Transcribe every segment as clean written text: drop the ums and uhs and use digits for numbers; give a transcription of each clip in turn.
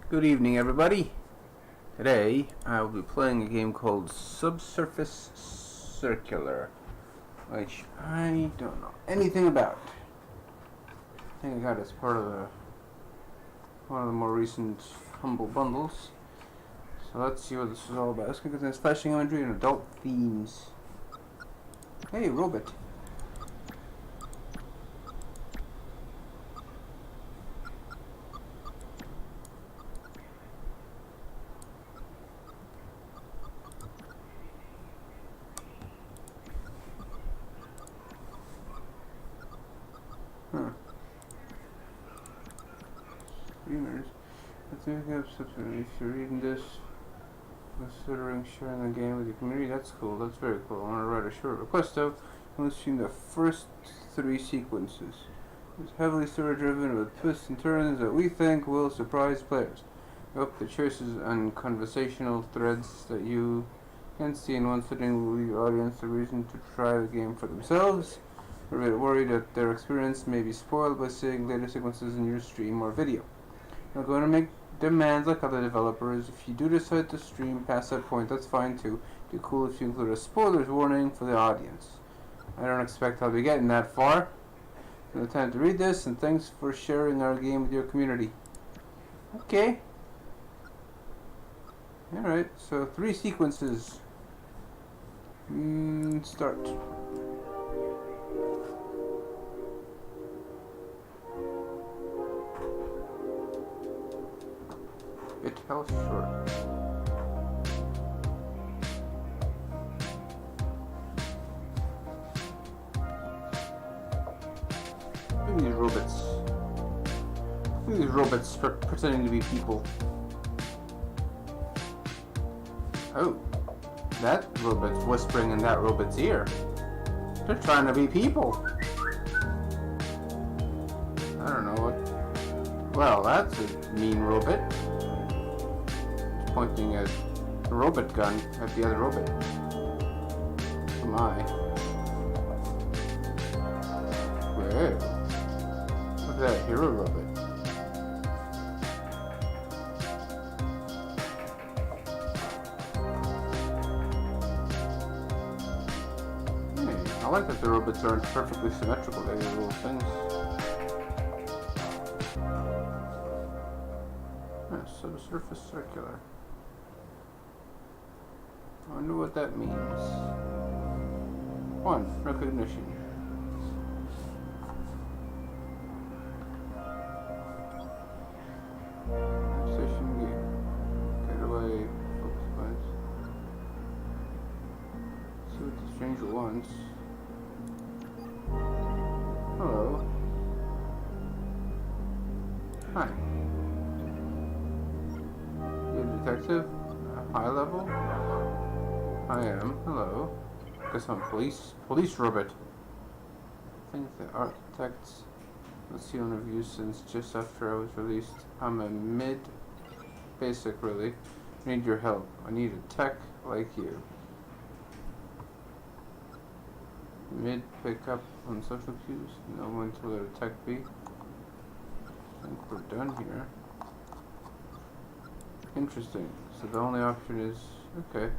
Good evening, everybody. Today, I will be playing a game called Subsurface Circular, which I don't know anything about. I think I got it as part of one of the more recent Humble Bundles. So let's see what this is all about. It's going to contain flashing imagery and adult themes. Hey, robot. Streamers. I think if you're reading this, considering sharing the game with your community, that's cool. That's very cool. I want to write a short request though. Let's see the first 3 sequences. It's heavily story-driven with twists and turns that we think will surprise players. We hope the choices and conversational threads that you can see in one sitting will leave the audience a reason to try the game for themselves. We're a bit worried that their experience may be spoiled by seeing later sequences in your stream or video. We're going to make demands like other developers. If you do decide to stream past that point, that's fine too. It'd be cool if you include a spoilers warning for the audience. I don't expect I'll be getting that far. No time to read this, and thanks for sharing our game with your community. Okay. Alright, so 3 sequences. Start. It fell short. Look at these robots. Look at these robots pretending to be people. Oh, that robot's whispering in that robot's ear. They're trying to be people. I don't know what. Well, that's a mean robot. Pointing a robot gun at the other robot. Oh my. Whoa. Look at that hero robot. Hey, I like that the robots aren't perfectly symmetrical. They have little things. Subsurface circular. I wonder what that means. 1. Recognition. Station gear. Get away. Focus points. See what the stranger wants. Hello. Hi. Detective? High level? I am. Hello. Guess I'm police robot. I think the architects. Let's see one of you since just after I was released. I'm a mid-basic really. I need your help. I need a tech like you. Mid pickup on social cues. Know when to let a tech be. I think we're done here. Interesting. So the only option is okay.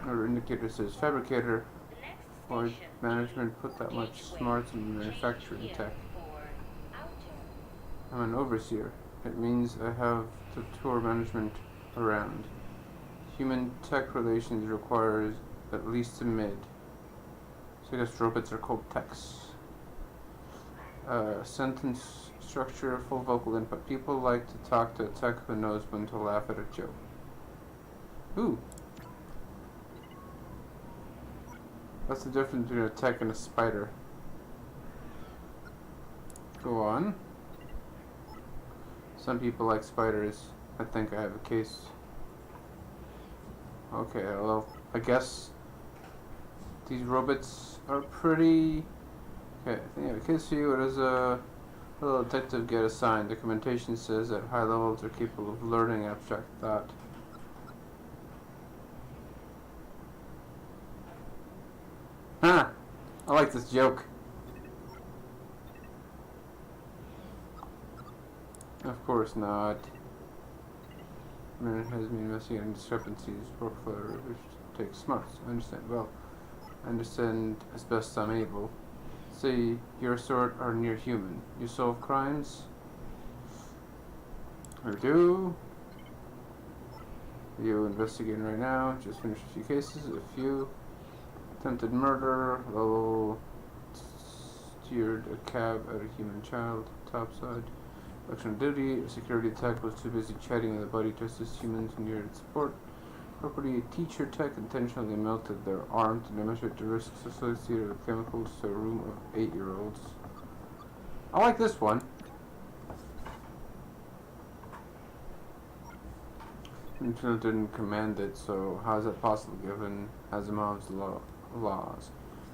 Our indicator says fabricator or management put that much smarts in manufacturing tech. I'm an overseer. It means I have to tour management around. Human tech relations requires at least a mid. So I guess robots are called techs. Sentence structure, full vocal input. People like to talk to a tech who knows when to laugh at a joke. Ooh. That's the difference between a tech and a spider. Go on. Some people like spiders. I think I have a case. Okay, well, I guess these robots are pretty... Okay, I think I have a case for you. It is a little detective get assigned. Documentation says that high levels are capable of learning abstract thought. Huh! I like this joke. Of course not. Man has been investigating discrepancies, workflow, which takes months. I understand. Well, I understand as best I'm able. Say your sort are near human. You solve crimes? I do. You investigating right now? Just finished a few cases. A few. Attempted murder. Level. Steered a cab at a human child. Topside. Action of duty. A security tech was too busy chatting with a buddy to assist humans who needed support. Property. A teacher tech intentionally melted their arm to demonstrate the risks associated with chemicals to a room of 8-year-olds. I like this one. Internet didn't command it, so how is that possible given Asimov's laws?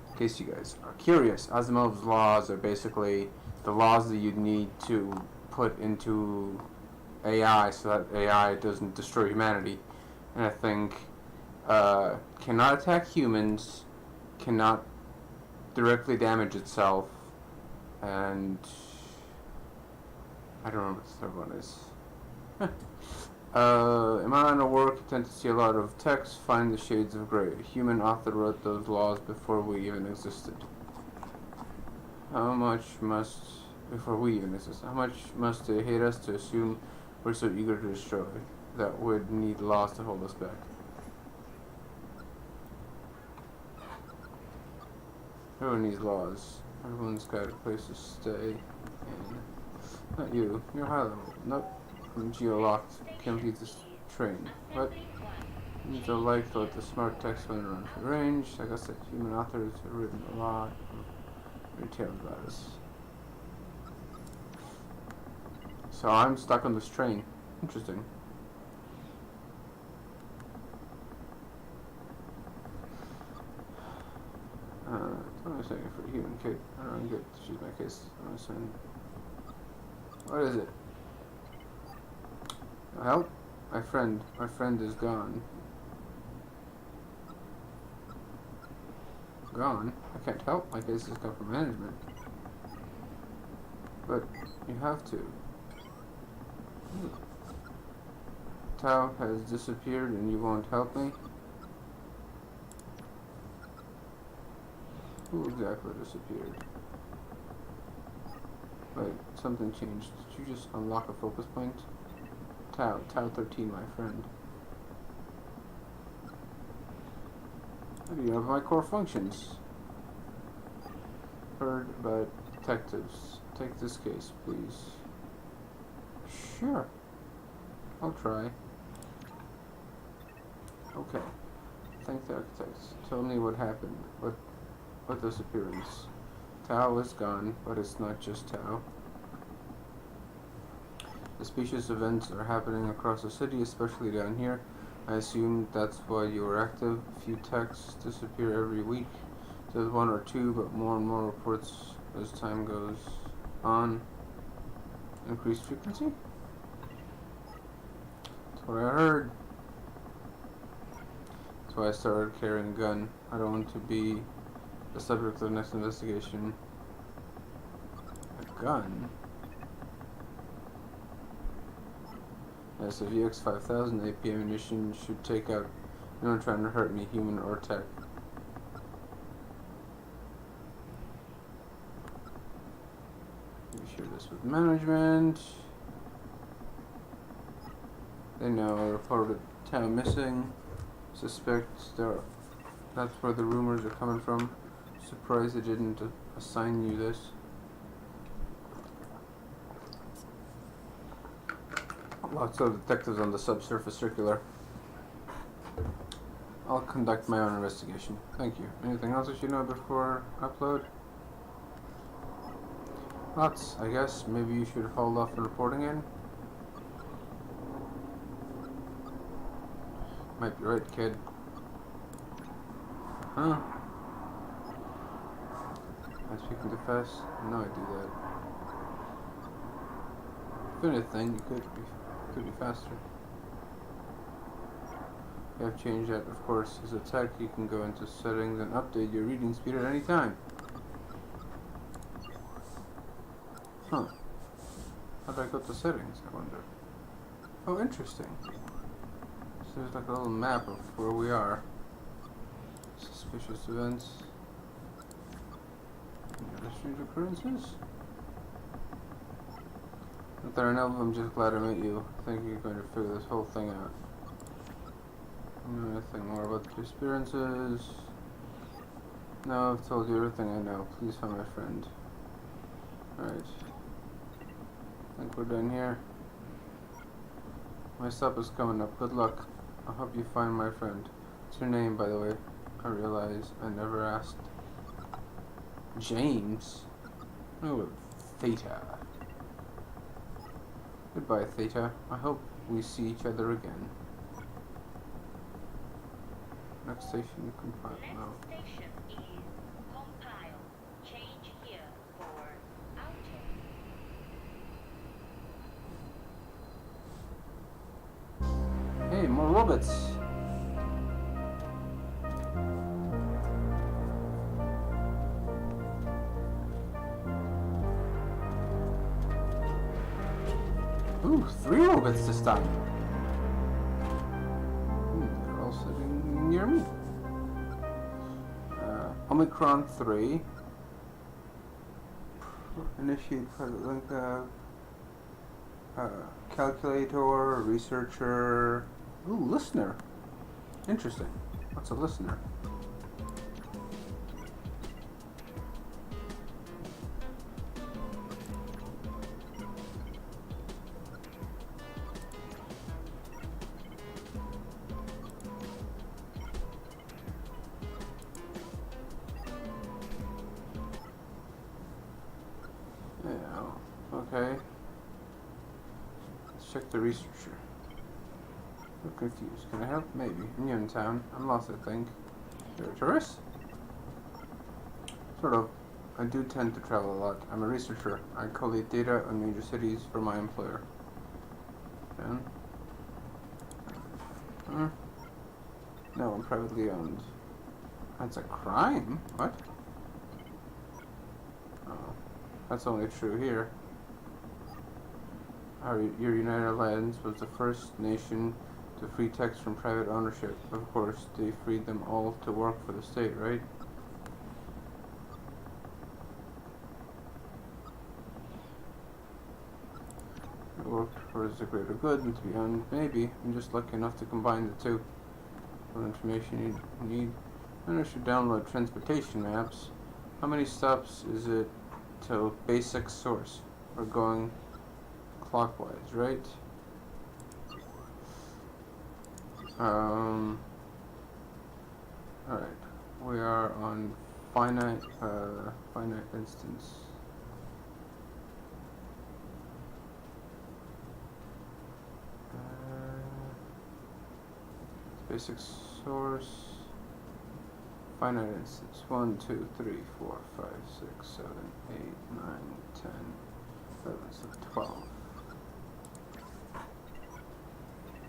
In case you guys are curious, Asimov's laws are basically the laws that you need to put into AI so that AI doesn't destroy humanity. And I think cannot attack humans, cannot directly damage itself, and I don't remember what the third one is. In my line of work, you tend to see a lot of text, find the shades of gray. A human author wrote those laws before we even existed. How much must they hate us to assume we're so eager to destroy that would need laws to hold us back? Everyone needs laws. Everyone's got a place to stay. And not you. You're high level. Nope. I'm geo-locked. Can't leave this train. What? It's a like that the smart text went around for range. Like I said, human authors have written a lot of details about us. So I'm stuck on this train. Interesting. I'm saying for a human kid. I don't get to choose my case. I'm saying. What is it? Help? My friend is gone. Gone? I can't help. My case has come from management. But you have to. Tao has disappeared and you won't help me? Who exactly disappeared? Wait, something changed. Did you just unlock a focus point? Tao 13, my friend. How do you know my core functions? Heard about detectives. Take this case, please. Sure. I'll try. Okay. Thank the architects. Tell me what happened. What disappearance? Tao is gone, but it's not just Tao. Suspicious events are happening across the city, especially down here. I assume that's why you were active. A few texts disappear every week. There's one or two, but more and more reports as time goes on. Increased frequency? That's what I heard. That's why I started carrying a gun. I don't want to be the subject of the next investigation. A gun? Yes, a VX-5000 AP ammunition should take out anyone trying to hurt me, human or tech. Share this with management. They know I reported Tao missing. Suspect that's where the rumors are coming from. Surprised they didn't assign you this. Lots of detectives on the Subsurface circular. I'll conduct my own investigation. Thank you. Anything else I should know before upload? Lots, I guess. Maybe you should hold off on reporting in. Might be right, kid. Huh? Am I speaking too fast? No, I do that. If anything, you could be faster. You have changed that, of course. As a tech, you can go into settings and update your reading speed at any time. Huh. How do I go to settings, I wonder? Oh, interesting. So there's like a little map of where we are. Suspicious events. Any other strange occurrences? Not that I know of, I'm just glad I met you. I think you're going to figure this whole thing out. Nothing more about the disappearances. No, I've told you everything I know. Please find my friend. Alright. I think we're done here. My stop is coming up. Good luck. I hope you find my friend. What's your name, by the way? I realize I never asked. James? No, Theta. Goodbye, Theta. I hope we see each other again. Next station, compile. No. Next station is compile. Change here for outer. Hey, more robots. Ooh, 3 robots this time. They're all sitting near me. Omicron 3. Initiate private link. Calculator, researcher. Ooh, listener. Interesting. What's a listener? Yeah, okay. Let's check the researcher. I'm confused. Can I help? Maybe. I'm new in town. I'm lost, I think. You're a tourist? Sort of. I do tend to travel a lot. I'm a researcher. I collate data on major cities for my employer. And? No, I'm privately owned. That's a crime? What? Oh. That's only true here. Your United Alliance was the first nation to free text from private ownership. Of course, they freed them all to work for the state, right? It worked for the greater good, and to be honest, maybe. I'm just lucky enough to combine the two. What information you need? I should download transportation maps. How many stops is it to basic source? We're going clockwise, right? Alright. We are on finite instance. Basic source. Finite instance. 1, 2, 3, 4, 5, 6, 7, 8, 9, 10, 11, so 12.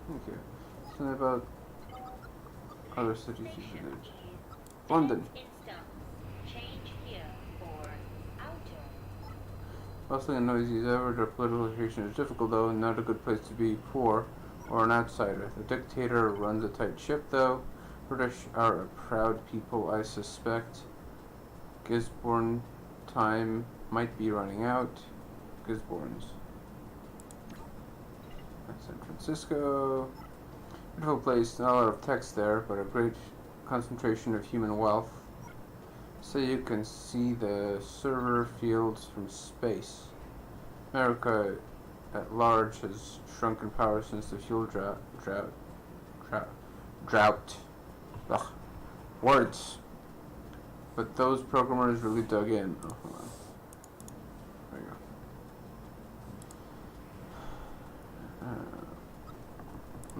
Thank you. Something about other cities you should do. London. Change here for outer. Bustling and noisy as ever, their political location is difficult though, and not a good place to be poor or an outsider. The dictator runs a tight ship though. British are a proud people, I suspect. Gisborne time might be running out. Gisborne's. That's San Francisco. Beautiful place, not a lot of text there, but a great concentration of human wealth. So you can see the server fields from space. America at large has shrunk in power since the fuel drought. Ugh. Words. But those programmers really dug in. Oh, hold on. There you go.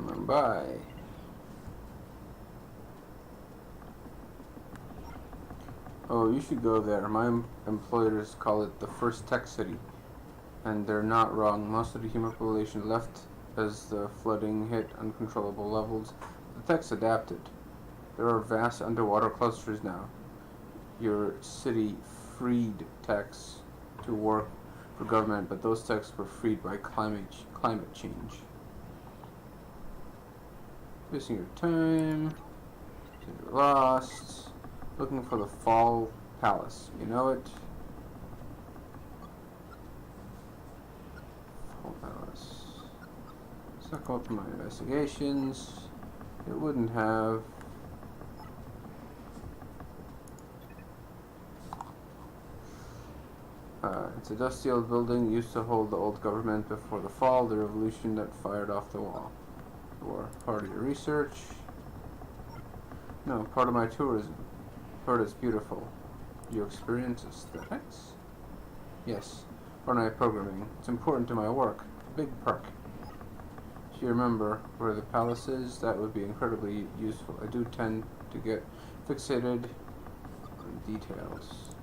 Mumbai. Oh, you should go there. My employers call it the first tech city. And they're not wrong. Most of the human population left as the flooding hit uncontrollable levels. The tech's adapted. There are vast underwater clusters now. Your city freed techs to work for government, but those texts were freed by climate change. Wasting your time. You're lost. Looking for the Fall Palace. You know it? Fall Palace. It's not come up in my investigations. It wouldn't have. It's a dusty old building used to hold the old government before the fall, the revolution that fired off the wall. Or part of your research? No, part of my tourism. Heard it's beautiful. You experience aesthetics? Yes, part of my programming. It's important to my work. Big perk. If you remember where the palace is, that would be incredibly useful. I do tend to get fixated on details.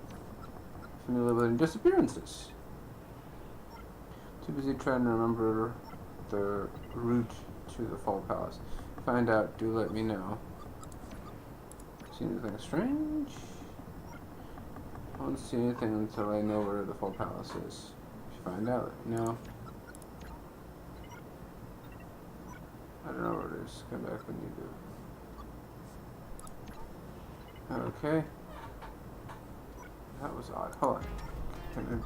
Familiar with disappearances. Too busy trying to remember the route to the Fall Palace. Find out, do let me know. See anything strange? I won't see anything until I know where the Fall Palace is. If you find out, let me know. I don't know where it is. Come back when you do. Okay. That was odd. Hold on.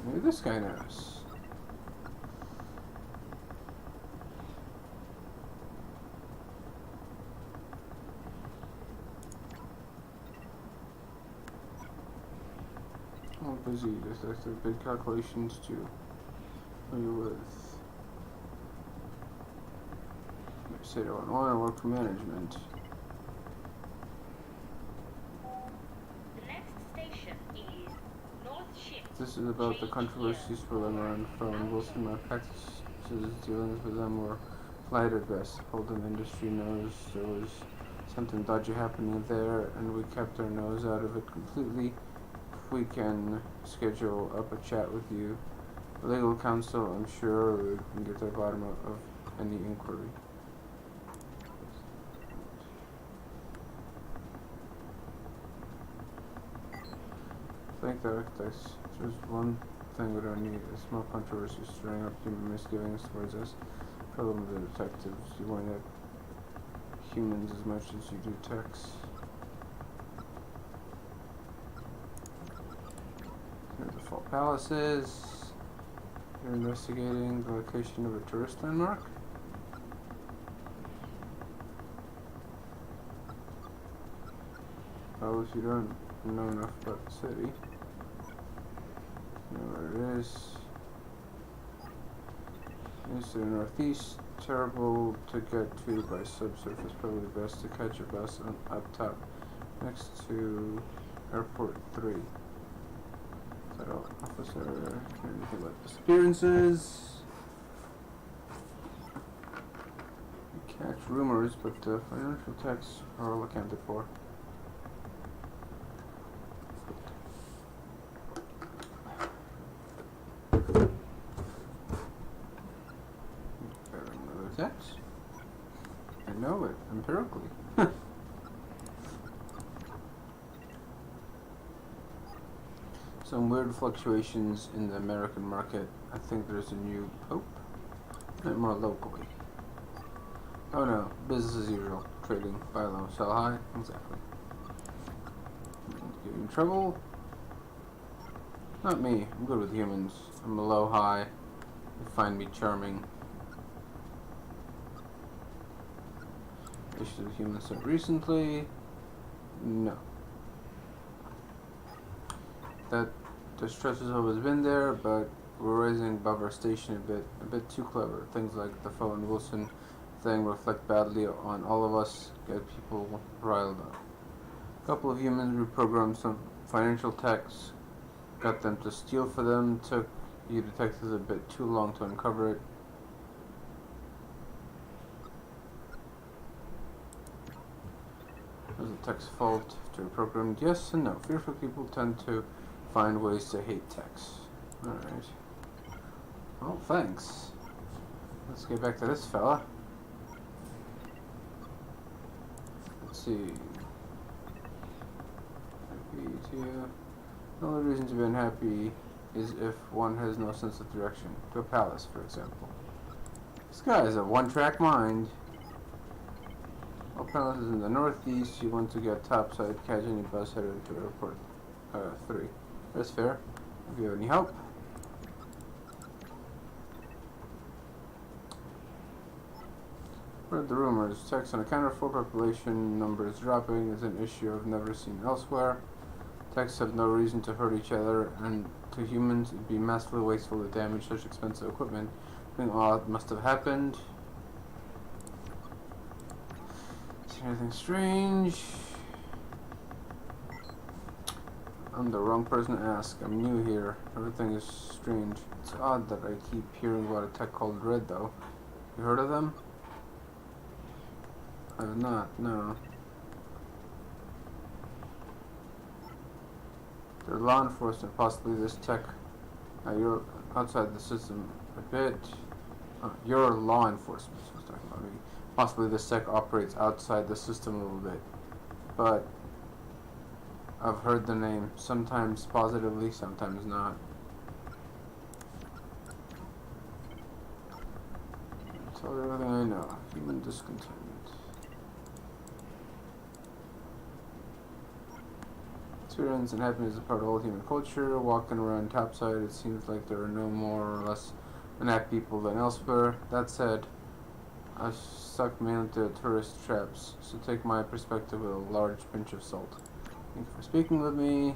Maybe this guy knows. Oh, busy. There's big calculations too. Who are you with? Say to I work for management. The next station is North Shift. This is about the controversies swirling around from Wilson. My practices dealings with them were light at best. Hold'em industry knows there was something dodgy happening there, and we kept our nose out of it completely. If we can schedule up a chat with you, legal counsel, I'm sure we can get to the bottom of any inquiry. I think that there's one thing we don't need. A small controversy stirring up human misgivings towards us. Problem with the detectives, you wind up humans as much as you do techs. Here are the Fall Palaces. You're investigating the location of a tourist landmark. Oh, if you don't know enough about the city. You know where it is. It's to the northeast. Terrible to get to by subsurface. Probably best to catch a bus up top next to Airport 3. Federal officer. Anything about disappearances. You catch rumors, but the financial texts are all accounted for. Text? I know it empirically. Some weird fluctuations in the American market. I think there's a new pope. A bit more locally. Oh no, business as usual. Trading, buy low, sell high. Exactly. Get in trouble? Not me. I'm good with humans. I'm a low high. You find me charming. Issues with humans said recently? No. That distress has always been there, but we're raising above our station a bit too clever. Things like the Foe and Wilson thing reflect badly on all of us, get people riled up. A couple of humans reprogrammed some financial techs, got them to steal for them, took you detectives a bit too long to uncover it. Is the tech's fault to reprogram? Yes and no. Fearful people tend to find ways to hate techs. Alright. Well, thanks. Let's get back to this fella. let's see. Happy to. The only reason to be unhappy is if one has no sense of direction. To a palace, for example. This guy has a one-track mind. While palace is in the northeast, you want to get topside, catch any bus headed to airport 3. That's fair. If you have any help. Read the rumors. Text on account of 4 population numbers dropping is an issue I've never seen elsewhere. Techs have no reason to hurt each other, and to humans it'd be massively wasteful to damage such expensive equipment. Something odd must have happened. See anything strange? I'm the wrong person to ask. I'm new here. Everything is strange. It's odd that I keep hearing about a tech called Red, though. You heard of them? I have not, no. They're law enforcement, possibly this tech. You're outside the system a bit. You're law enforcement, so I was talking about me. Possibly this tech operates outside the system a little bit. But I've heard the name, sometimes positively, sometimes not. Tell you everything I know. Human discontent. Experience and happiness is a part of all human culture. Walking around topside, it seems like there are no more or less unhappy people than elsewhere. That said, I've stuck mainly to tourist traps, so take my perspective with a large pinch of salt. Thank you for speaking with me.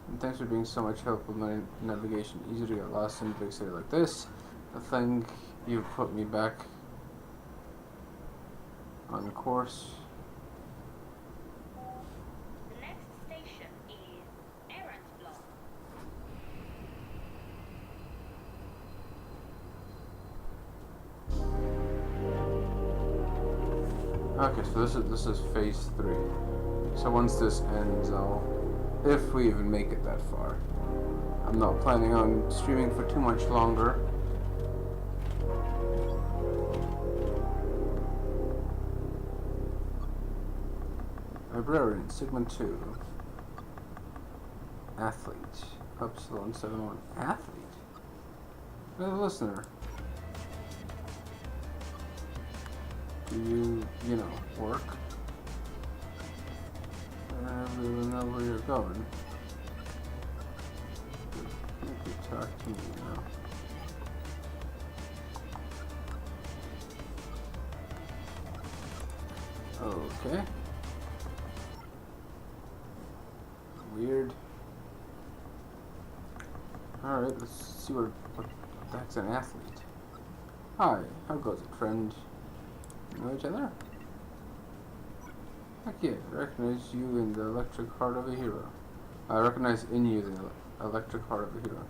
And thanks for being so much help with my navigation. Easy to get lost in a big city like this. I think you've put me back on course. The next station is errand block. Okay, so this is phase 3. So once this ends, if we even make it that far. I'm not planning on streaming for too much longer. Librarian, segment 2. Athlete. Upsilon 71. Athlete? The listener. Do you know, work? I really know where you're going. You could talk to me now. Okay. Weird. Alright, let's see what the heck's an athlete. Hi, how goes it, friend? Know each other? Heck yeah, I recognize you in the electric heart of a hero. I recognize in you the electric heart of a hero.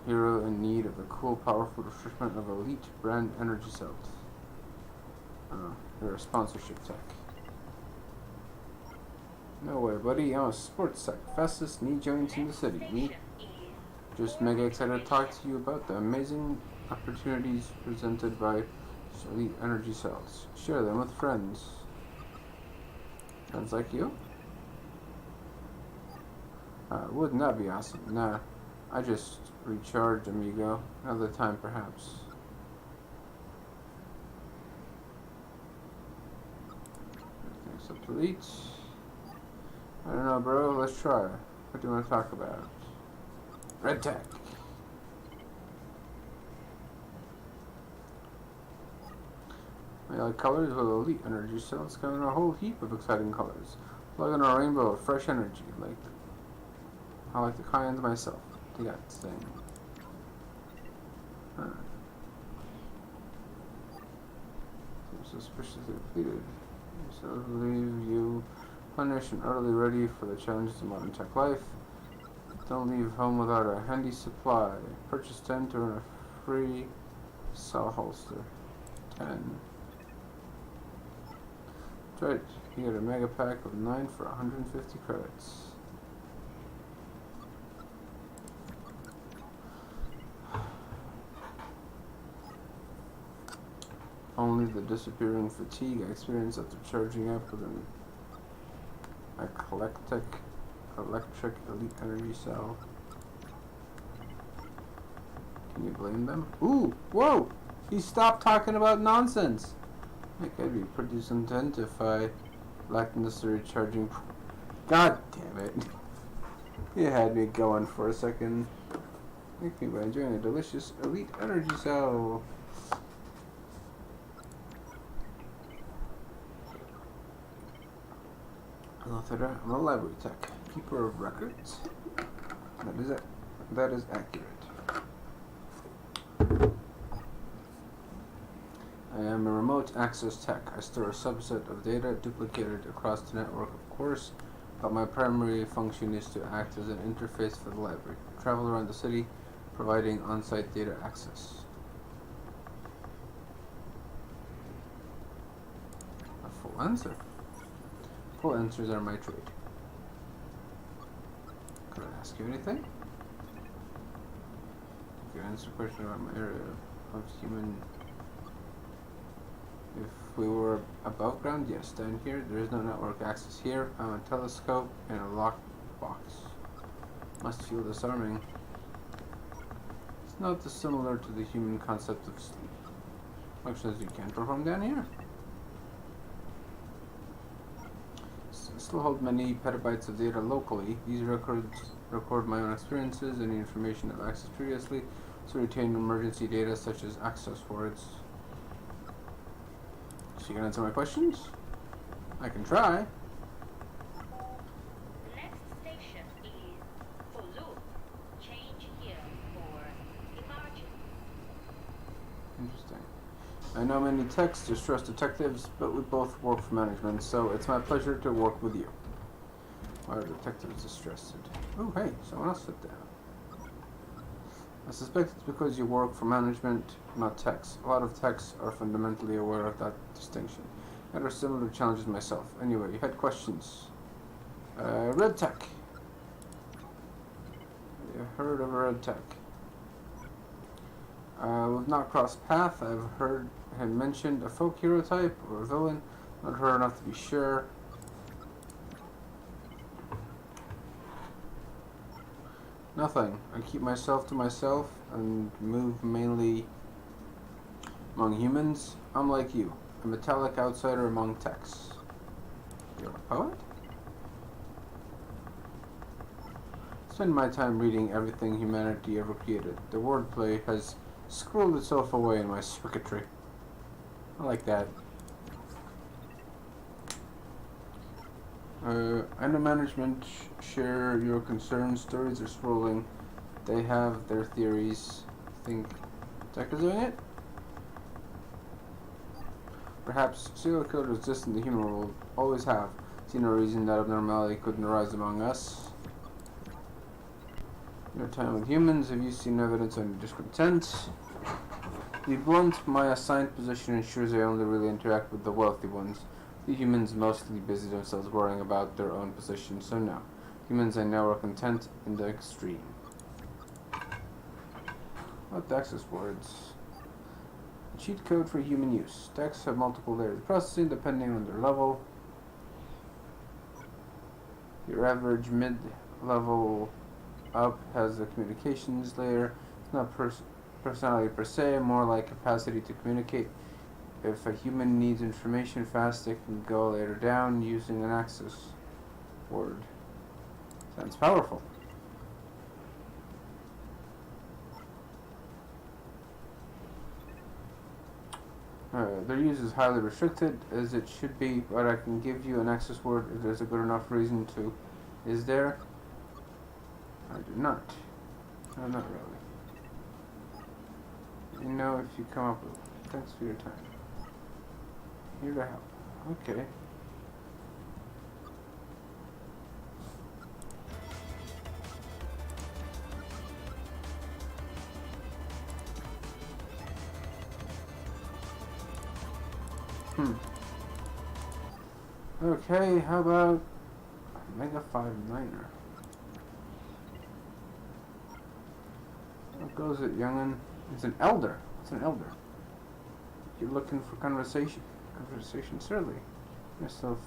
Hero in need of the cool, powerful refreshment of elite brand energy cells. Oh, you're a sponsorship tech. No way, buddy. I'm a sports tech. Fastest knee joints in the city. Me? Just mega excited to talk to you about the amazing opportunities presented by elite energy cells. Share them with friends. Friends like you? Wouldn't that be awesome? Nah, I just recharged, amigo. Another time, perhaps. Everything's up to elite. I don't know, bro. Let's try. What do you want to talk about? Red tech. I like colors with elite energy cells come in a whole heap of exciting colors. Plug in a rainbow of fresh energy. I like the kinds myself. They got the same. Suspiciously depleted. So leave you punished and utterly ready for the challenges of modern tech life. Don't leave home without a handy supply. Purchase 10 to earn a free saw holster. 10. That's right. You get a mega pack of 9 for 150 credits. only the disappearing fatigue I experience after charging up with an electric elite energy cell. Can you blame them? Ooh, whoa! He stopped talking about nonsense! I think I'd be pretty discontent if I lacked necessary charging. God damn it! You had me going for a second. Thank me by enjoying a delicious elite energy cell. Author, I'm a library tech, keeper of records. That is it. That is accurate. I am a remote access tech. I store a subset of data duplicated across the network, of course, but my primary function is to act as an interface for the library. Travel around the city, providing on-site data access. A full answer. Full answers are my trade. Could I ask you anything? You could answer a question about my area of human. If we were above ground, yes. Down here, there is no network access here. I'm a telescope in a locked box. Must feel disarming. It's not dissimilar to the human concept of sleep. Functions you can perform down here. Still hold many petabytes of data locally. These records record my own experiences and the information I've accessed previously, so retain emergency data such as access words. So you can answer my questions? I can try. The next station is Fulu. Change here for emergency. Interesting. I know many techs distrust detectives, but we both work for management, so it's my pleasure to work with you. Why are detectives distrusted? Oh, hey, someone else sit down. I suspect it's because you work for management, not techs. A lot of techs are fundamentally aware of that distinction. I had similar challenges myself. Anyway, you had questions. Red tech. You heard of a red tech? We've not crossed paths. I've heard him mentioned a folk hero type or a villain. Not heard enough to be sure. Nothing. I keep myself to myself and move mainly among humans. I'm like you, a metallic outsider among techs. You're a poet? Spend my time reading everything humanity ever created. The wordplay has squirreled itself away in my circuitry. I like that. I know management share your concerns. Stories are swirling. They have their theories. Think tech is doing it? Perhaps serial killers exist in the human world. Always have. See no reason that abnormality couldn't arise among us. In your time with humans, have you seen evidence of any discontent? To be blunt, my assigned position ensures I only really interact with the wealthy ones. The humans mostly busy themselves worrying about their own position, so no. Humans I know are content in the extreme. What access words? Cheat code for human use. Texts have multiple layers of processing depending on their level. Your average mid-level up has a communications layer. It's not personality per se, more like capacity to communicate. If a human needs information fast, it can go later down using an access word. Sounds powerful. Their use is highly restricted, as it should be, but I can give you an access word if there's a good enough reason to. Is there? I do not. No, not really. You know if you come up with it. Thanks for your time. Here to help. Okay. Okay, how about Mega 5-9er? How goes it, young'un? It's an elder. It's an elder. you're looking for conversation. Conversation, certainly. Yourself.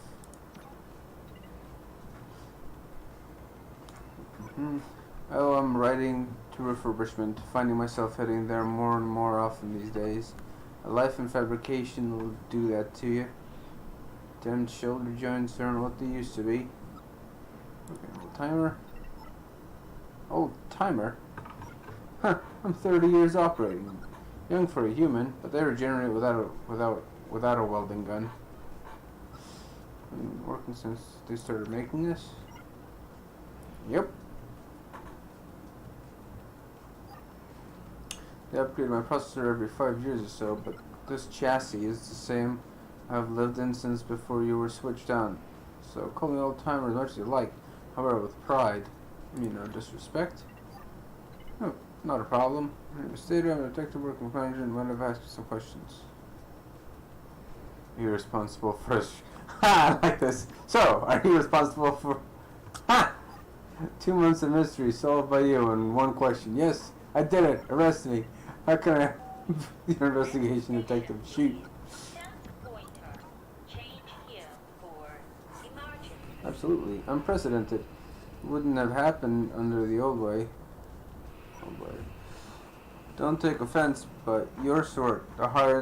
Oh, I'm writing to refurbishment, finding myself heading there more and more often these days. A life in fabrication will do that to you. Damn shoulder joints aren't what they used to be. Okay, old timer. Old timer? Huh, I'm 30 years operating. Young for a human, but they regenerate without a welding gun. Been working since they started making this? Yep. They upgrade my processor every 5 years or so, but this chassis is the same I've lived in since before you were switched on. So call me old timer as much as you like, however with pride. I mean no disrespect. No, not a problem. I'm a state I'm a detective working with manager and might have asked you some questions. You're responsible for ha, I like this. So, are you responsible for 2 months of mystery solved by you in one question? Yes, I did it. Arrest me. How can I your investigation detective shoot? Absolutely. Unprecedented. Wouldn't have happened under the old way. Don't take offense, but your sort, the higher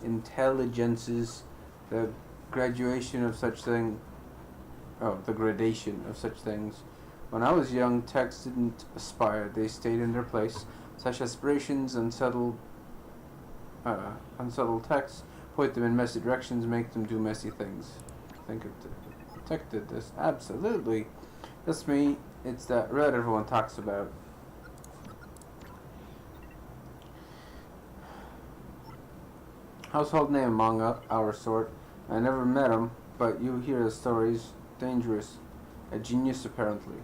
intelligences, the graduation of such thing, the gradation of such things. When I was young, techs didn't aspire; they stayed in their place. Such aspirations, unsettled techs, point them in messy directions, make them do messy things. Think of the tech did this. Absolutely, that's me. It's that red everyone talks about. Household name among our sort. I never met him, but you hear the stories. Dangerous. A genius, apparently.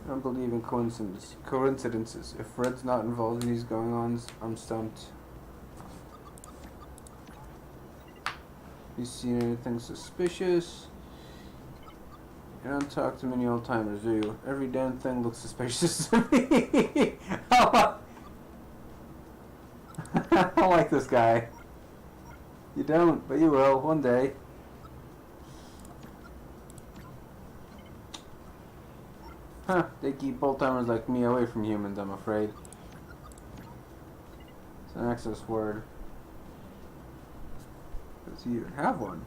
I don't believe in coincidences. If Red's not involved in these going-ons, I'm stumped. You seen anything suspicious? You don't talk to many old-timers, do you? Every damn thing looks suspicious to me. I like this guy. You don't, but you will, one day. Huh, they keep old-timers like me away from humans, I'm afraid. It's an access word. Does he even have one?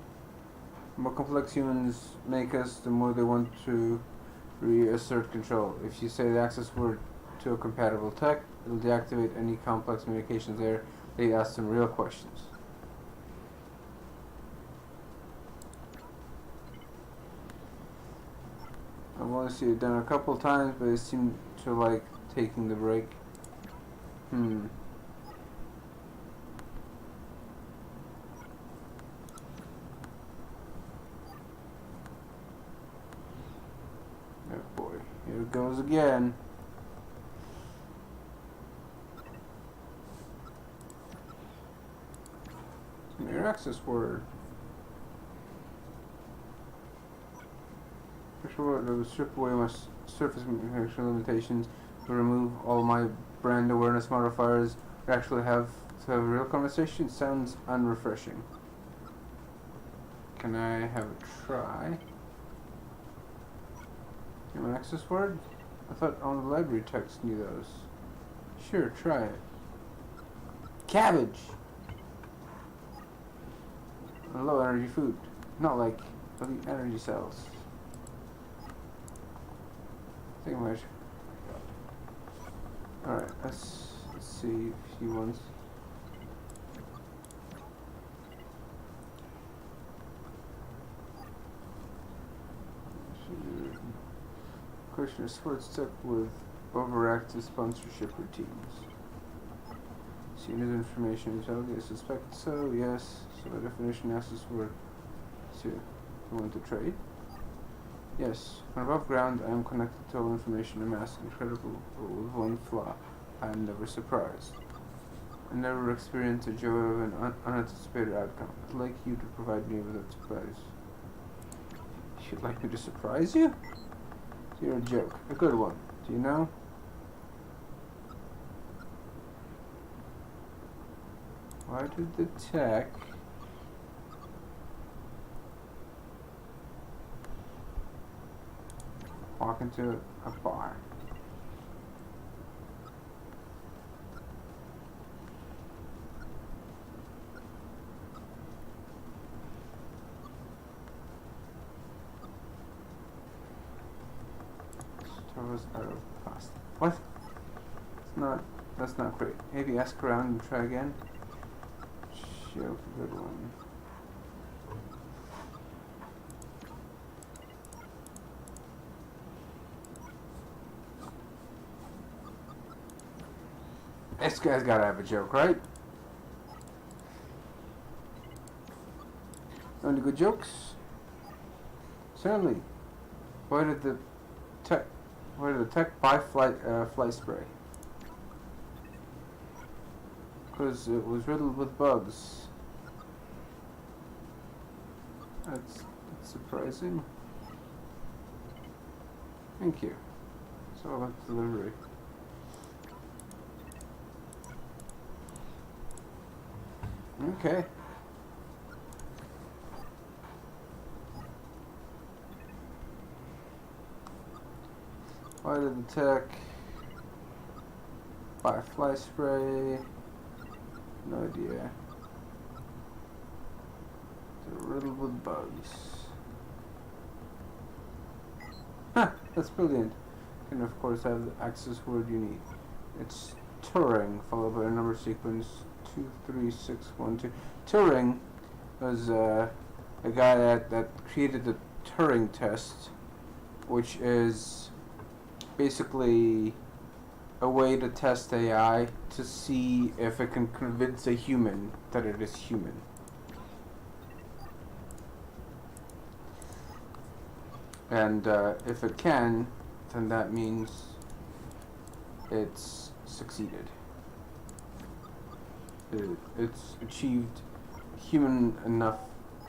The more complex humans make us, the more they want to reassert control. If you say the access word to a compatible tech, it'll deactivate any complex communications there. They ask them real questions. I've only seen it done a couple times, but it seemed to like taking the break. Oh boy, here it goes again. Your access word. Sure, it would strip away my surface manufacturing limitations, to remove all my brand awareness modifiers, to actually have a real conversation. Sounds unrefreshing. Can I have a try? Human access word? I thought all the library texts knew those. Sure, try it. Cabbage! Low energy food. Not like elite energy cells. Think much. Alright, let's see if he wants. Question: sports tech with overactive sponsorship routines. Seen his information is valid. I suspect so. Yes. So the definition asks word. So you want to trade? Yes. When above ground, I am connected to all information amassed. Incredible, but with one flaw. I am never surprised. I never experienced a joy of an unanticipated outcome. I'd like you to provide me with a surprise. You'd like me to surprise you? You're a joke. A good one. Do you know? Why did the tech walk into a bar? Stores out of pasta. What? It's not. That's not great. Maybe ask around and try again. Joke, good one. This guy's gotta have a joke, right? Any good jokes? Certainly. Why did the tech buy fly spray? Because it was riddled with bugs. That's surprising. Thank you. It's all about delivery. Okay. Why did the tech buy fly spray? No idea. They're riddled with bugs. Huh, that's brilliant. You can of course have the access word you need. It's Turing, followed by a number sequence 23612. Turing was a guy that created the Turing test, which is basically a way to test AI to see if it can convince a human that it is human. And if it can, then that means it's succeeded. It's achieved human enough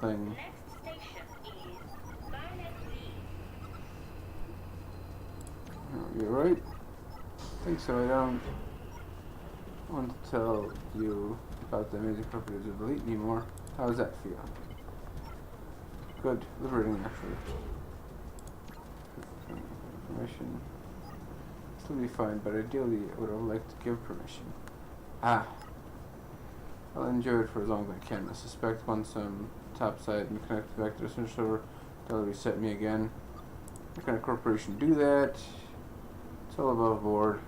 thing. Next station is Violet Oh, you're right. I think so. I don't want to tell you about the amazing properties of Elite anymore. How does that feel? Good. Liberating, actually. Permission. This will be fine, but ideally I would have liked to give permission. Ah. I'll enjoy it for as long as I can. I suspect once I'm topside and connected back to the center server, they'll reset me again. What kind of corporation do that? It's all above board.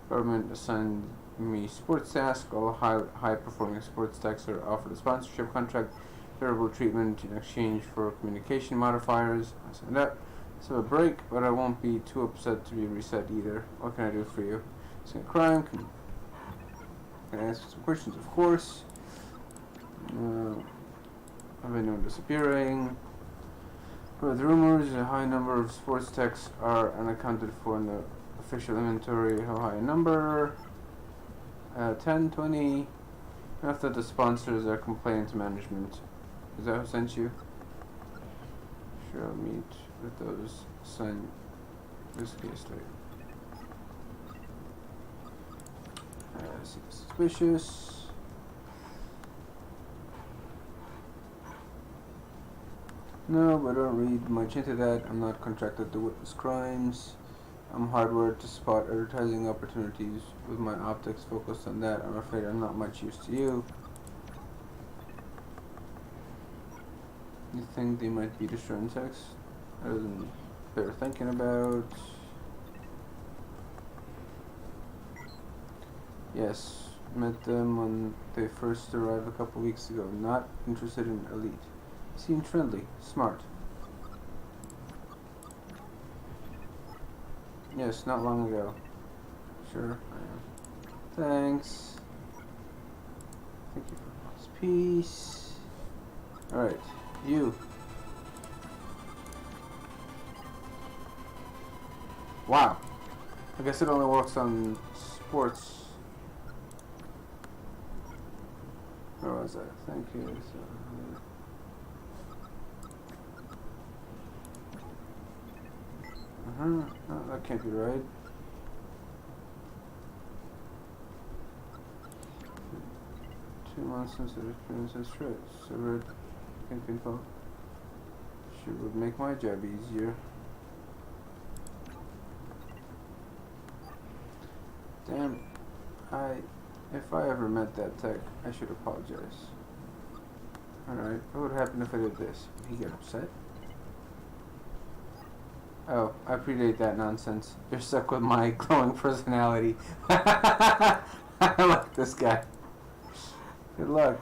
Government assigned me sports task. All high performing sports tasks are offered a sponsorship contract, favorable treatment in exchange for communication modifiers. I signed up. Let's have a break, but I won't be too upset to be reset either. What can I do for you? It's a crime. Can I ask you some questions? Of course. Have anyone disappearing? For the rumors, a high number of sports techs are unaccounted for in the official inventory. How high a number? 10, 20. Enough that the sponsors are complaining to management. Is that who sent you? Sure, I'll meet with those assigned this case later. Suspicious. No, but I don't read much into that. I'm not contracted to witness crimes. I'm hardwired to spot advertising opportunities with my optics focused on that. I'm afraid I'm not much use to you. You think they might be destroying text? That isn't bear thinking about. Yes, met them when they first arrived a couple weeks ago. Not interested in Elite. Seemed friendly, smart. Yes, not long ago. Sure, I am. Thanks. Thank you for this piece. Alright, you. Wow. I guess it only works on sports. Where was that? Thank you. No, that can't be right. nonsense that experience has straight. So red can't info. Sure would make my job easier. Damn, if I ever met that tech, I should apologize. Alright, what would happen if I did this? Would he get upset? Oh, I predate that nonsense. You're stuck with my glowing personality. I like this guy. Good luck.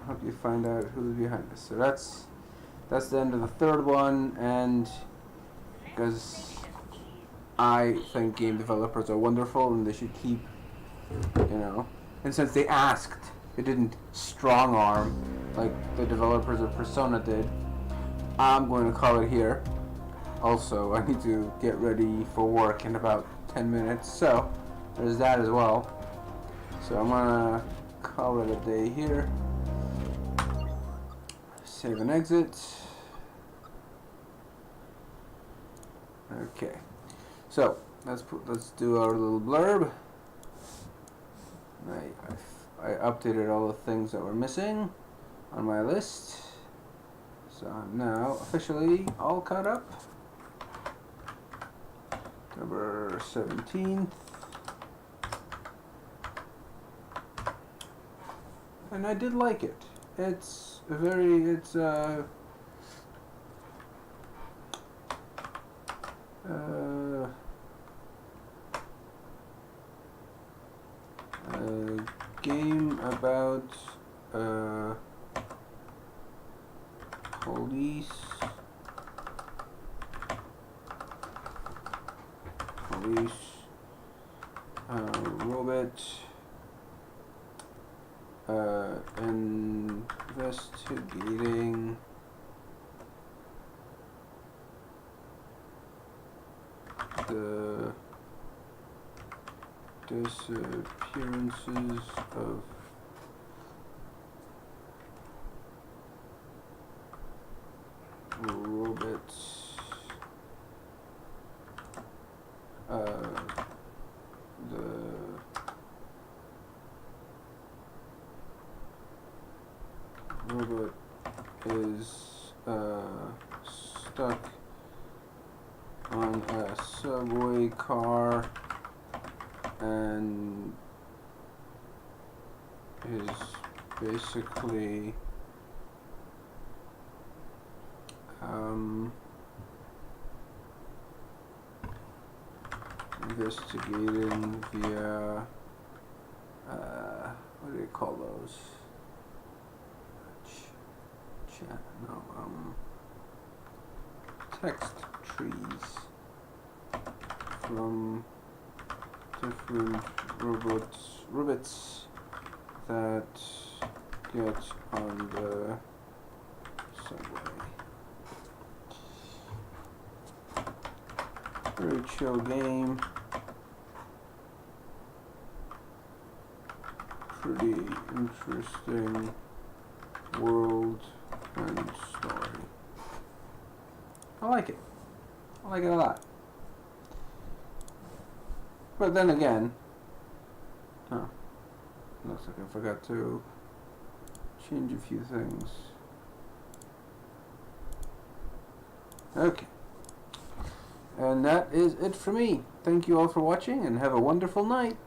Hope you find out who's behind this. So that's the end of the third one, and because I think game developers are wonderful and they should keep, you know, and since they asked, they didn't strong arm like the developers of Persona did, I'm going to call it here. Also, I need to get ready for work in about 10 minutes, so there's that as well. So I'm gonna call it a day here. Save and exit. Okay, so let's do our little blurb. I updated all the things that were missing on my list, so I'm now officially all caught up. October 17th, and I did like it. It's a game about police robot investigating the disappearances of robots. The robot is stuck on a subway car and is basically investigating via what do you call those? Text trees from different robots that get on the subway. Very chill game. Pretty interesting world and story. I like it. I like it a lot. But then again, looks like I forgot to change a few things. Okay. And that is it for me. Thank you all for watching and have a wonderful night.